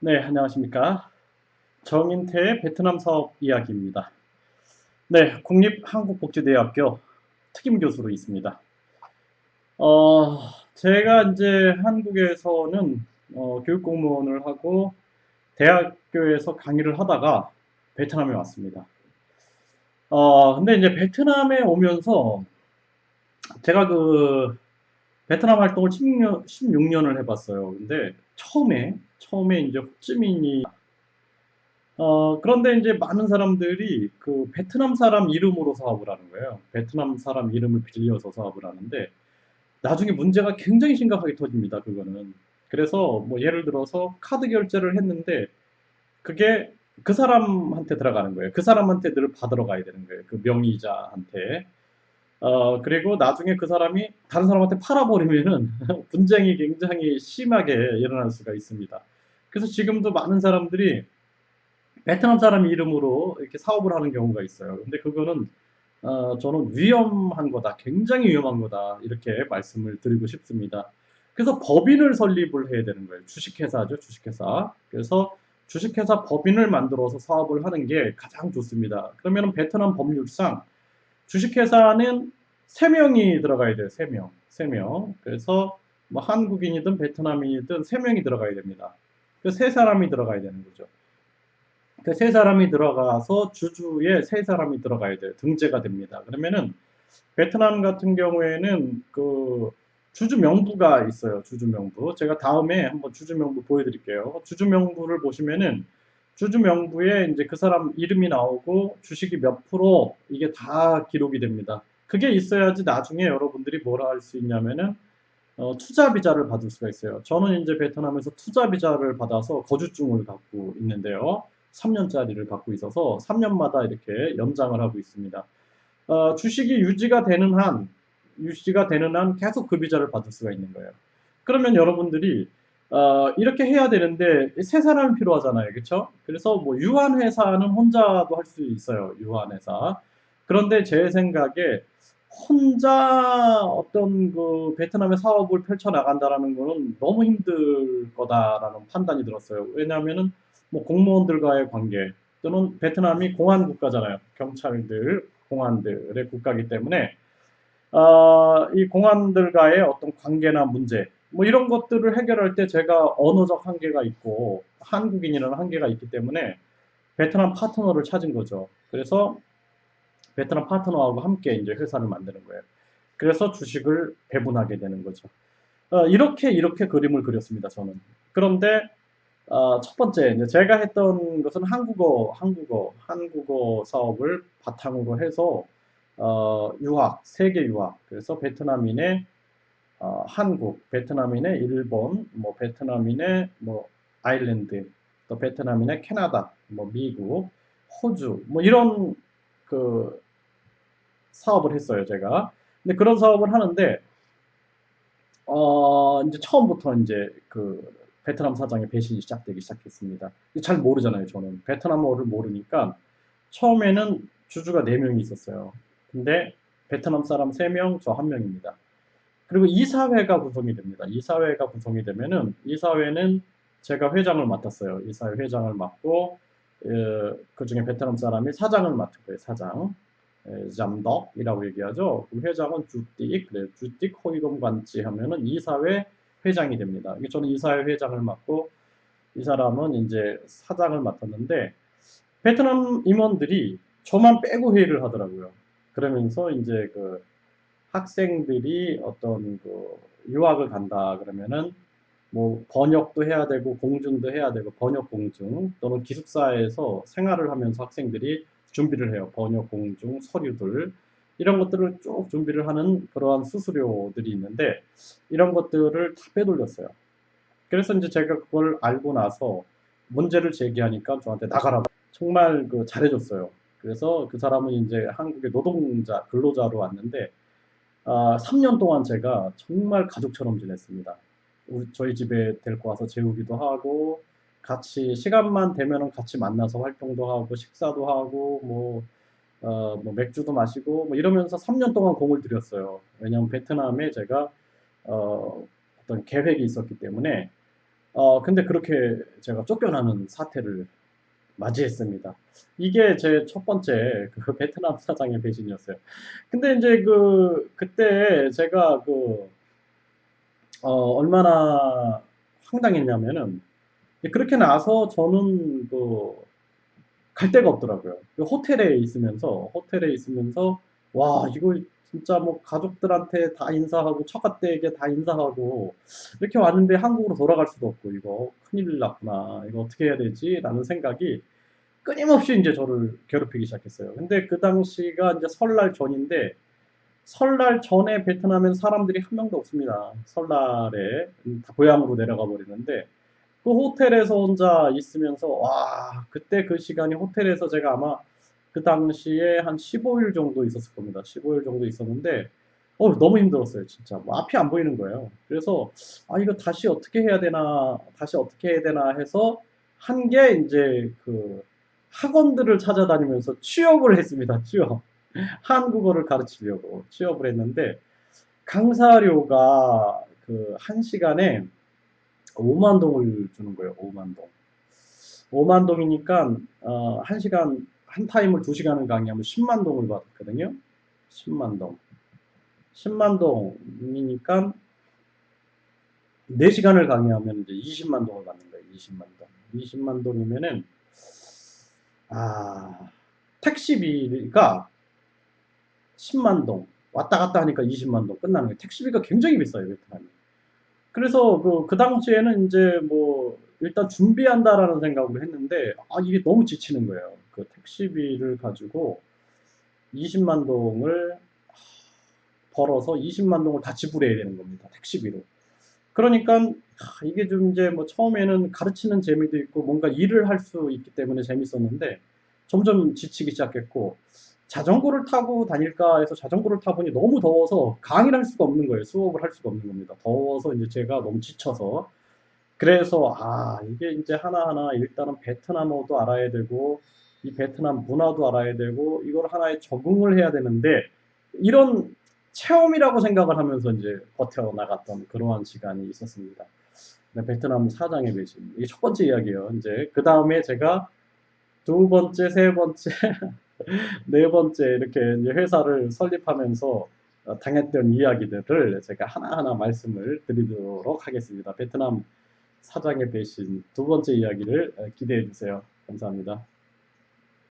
네, 안녕하십니까. 정인태의 베트남 사업 이야기입니다. 네, 국립한국복지대학교 특임교수로 있습니다. 어, 제가 이제 한국에서는 교육공무원을 하고 대학교에서 강의를 하다가 베트남에 왔습니다. 근데 이제 베트남에 오면서 제가 그 베트남 활동을 16년을 해봤어요. 근데 처음에 이제 호찌민이 그런데 이제 많은 사람들이 그 베트남 사람 이름으로 사업을 하는 거예요. 베트남 사람 이름을 빌려서 사업을 하는데 나중에 문제가 굉장히 심각하게 터집니다. 그거는. 그래서 뭐 예를 들어서 카드 결제를 했는데 그게 그 사람한테 들어가는 거예요. 그 사람한테 늘 받으러 가야 되는 거예요. 그 명의자한테. 그리고 나중에 그 사람이 다른 사람한테 팔아버리면은 분쟁이 굉장히 심하게 일어날 수가 있습니다. 그래서 지금도 많은 사람들이 베트남 사람 이름으로 이렇게 사업을 하는 경우가 있어요. 근데 그거는 저는 위험한 거다. 굉장히 위험한 거다. 이렇게 말씀을 드리고 싶습니다. 그래서 법인을 설립을 해야 되는 거예요. 주식회사죠, 주식회사. 그래서 주식회사 법인을 만들어서 사업을 하는 게 가장 좋습니다. 그러면 베트남 법률상 주식회사는 3명이 들어가야 돼요. 3명. 3명. 그래서 뭐 한국인이든 베트남인이든 3명이 들어가야 됩니다. 그 세 사람이 들어가야 되는 거죠. 그 세 사람이 들어가서 주주에 세 사람이 들어가야 돼요. 등재가 됩니다. 그러면은 베트남 같은 경우에는 그 주주 명부가 있어요. 주주 명부. 제가 다음에 한번 주주 명부 보여드릴게요. 주주 명부를 보시면은 주주 명부에 이제 그 사람 이름이 나오고 주식이 몇 프로 이게 다 기록이 됩니다. 그게 있어야지 나중에 여러분들이 뭐라 할 수 있냐면은 투자 비자를 받을 수가 있어요. 저는 이제 베트남에서 투자 비자를 받아서 거주증을 갖고 있는데요. 3년짜리를 갖고 있어서 3년마다 이렇게 연장을 하고 있습니다. 주식이 유지가 되는 한 계속 그 비자를 받을 수가 있는 거예요. 그러면 여러분들이 이렇게 해야 되는데 세 사람이 필요하잖아요, 그렇죠? 그래서 뭐 유한 회사는 혼자도 할 수 있어요, 유한 회사. 그런데 제 생각에 혼자 어떤 그 베트남의 사업을 펼쳐 나간다라는 거는 너무 힘들 거다라는 판단이 들었어요. 왜냐하면은 뭐 공무원들과의 관계 또는 베트남이 공안 국가잖아요. 경찰들, 공안들의 국가이기 때문에 이 공안들과의 어떤 관계나 문제 뭐 이런 것들을 해결할 때 제가 언어적 한계가 있고 한국인이라는 한계가 있기 때문에 베트남 파트너를 찾은 거죠. 그래서 베트남 파트너하고 함께 이제 회사를 만드는 거예요. 그래서 주식을 배분하게 되는 거죠. 이렇게 그림을 그렸습니다, 저는. 그런데 첫 번째 이제 제가 했던 것은 한국어 사업을 바탕으로 해서 세계 유학. 그래서 베트남인의 한국, 베트남인의 일본, 뭐 베트남인의 뭐 아일랜드, 또 베트남인의 캐나다, 뭐 미국, 호주, 뭐 이런 그 사업을 했어요, 제가. 근데 그런 사업을 하는데 이제 처음부터 이제 그 베트남 사장의 배신이 시작되기 시작했습니다. 잘 모르잖아요, 저는. 베트남어를 모르니까 처음에는 주주가 4명이 있었어요. 근데 베트남 사람 3명, 저 1명입니다. 그리고 이사회가 구성이 됩니다. 이사회가 구성이 되면은 이사회는 제가 회장을 맡았어요. 이사회 회장을 맡고 그 중에 베트남 사람이 사장을 맡은 거예요. 사장. 잠덕이라고 얘기하죠. 그 회장은 주띡, 그래 주띡 호이동 관치 하면은 이사회 회장이 됩니다. 저는 이사회 회장을 맡고 이 사람은 이제 사장을 맡았는데 베트남 임원들이 저만 빼고 회의를 하더라고요. 그러면서 이제 그 학생들이 어떤 그 유학을 간다 그러면은 뭐 번역도 해야 되고 공증도 해야 되고 번역 공증 또는 기숙사에서 생활을 하면서 학생들이 준비를 해요. 번역 공증 서류들 이런 것들을 쭉 준비를 하는 그러한 수수료들이 있는데 이런 것들을 다 빼돌렸어요. 그래서 이제 제가 그걸 알고 나서 문제를 제기하니까 저한테 나가라고 정말 그 잘해줬어요. 그래서 그 사람은 이제 한국의 노동자 근로자로 왔는데 3년 동안 제가 정말 가족처럼 지냈습니다. 저희 집에 데리고 와서 재우기도 하고 같이 시간만 되면은 같이 만나서 활동도 하고 식사도 하고 뭐 맥주도 마시고 뭐 이러면서 3년 동안 공을 들였어요. 왜냐하면 베트남에 제가 어떤 계획이 있었기 때문에 근데 그렇게 제가 쫓겨나는 사태를 맞이했습니다. 이게 제 첫 번째 그 베트남 사장의 배신이었어요. 근데 이제 그때 제가 얼마나 황당했냐면은 그렇게 나서 저는 갈 데가 없더라고요. 호텔에 있으면서 와 이거 진짜 뭐 가족들한테 다 인사하고 처갓댁에 다 인사하고 이렇게 왔는데 한국으로 돌아갈 수도 없고 이거 큰일 났구나. 이거 어떻게 해야 되지?'라는 생각이 끊임없이 이제 저를 괴롭히기 시작했어요. 근데 그 당시가 이제 설날 전인데 설날 전에 베트남엔 사람들이 한 명도 없습니다. 설날에 다 고향으로 내려가 버리는데 그 호텔에서 혼자 있으면서 와 그때 그 시간이 호텔에서 제가 아마 그 당시에 한 15일 정도 있었을 겁니다. 15일 정도 있었는데 너무 힘들었어요 진짜. 뭐 앞이 안 보이는 거예요. 그래서 '아 이거 다시 어떻게 해야 되나, 다시 어떻게 해야 되나.' 해서 한 게 인제 학원들을 찾아다니면서 취업을 했습니다. 취업. 한국어를 가르치려고 취업을 했는데 강사료가 1시간에 5만 동을 주는 거예요. 5만 동. 5만 동이니까 1시간 한 타임을 2시간을 강의하면 10만 동을 받거든요. 10만 동. 10만 동이니까 4시간을 강의하면 이제 20만 동을 받는 거예요. 20만 동. 20만 동이면은 아 택시비가 10만 동 왔다 갔다 하니까 20만 동 끝나는 거예요. 택시비가 굉장히 비싸요, 베트남이. 그래서 그 당시에는 인제 뭐 일단 '준비한다.'라는 생각으로 했는데 이게 너무 지치는 거예요. 그 택시비를 가지고 20만 동을 벌어서 20만 동을 다 지불해야 되는 겁니다, 택시비로. 그러니깐 이게 좀 인제 뭐 처음에는 가르치는 재미도 있고 뭔가 일을 할 수 있기 때문에 재밌었는데 점점 지치기 시작했고 '자전거를 타고 다닐까.' 해서 자전거를 타 보니 너무 더워서 강의를 할 수가 없는 거예요. 수업을 할 수가 없는 겁니다. 더워서 인제 제가 너무 지쳐서. 그래서 이게 인제 하나하나 일단은 베트남어도 알아야 되고 이 베트남 문화도 알아야 되고 이걸 하나에 적응을 해야 되는데 이런 체험이라고 생각을 하면서 인제 버텨나갔던 그러한 시간이 있었습니다. 네 베트남 사장의 배신. 이게 첫 번째 이야기예요. 인제 그다음에 제가 두 번째, 세 번째, 네 번째 이렇게 인제 회사를 설립하면서 당했던 이야기들을 제가 하나하나 말씀을 드리도록 하겠습니다. 베트남 사장의 배신 두 번째 이야기를 기대해 주세요. 감사합니다.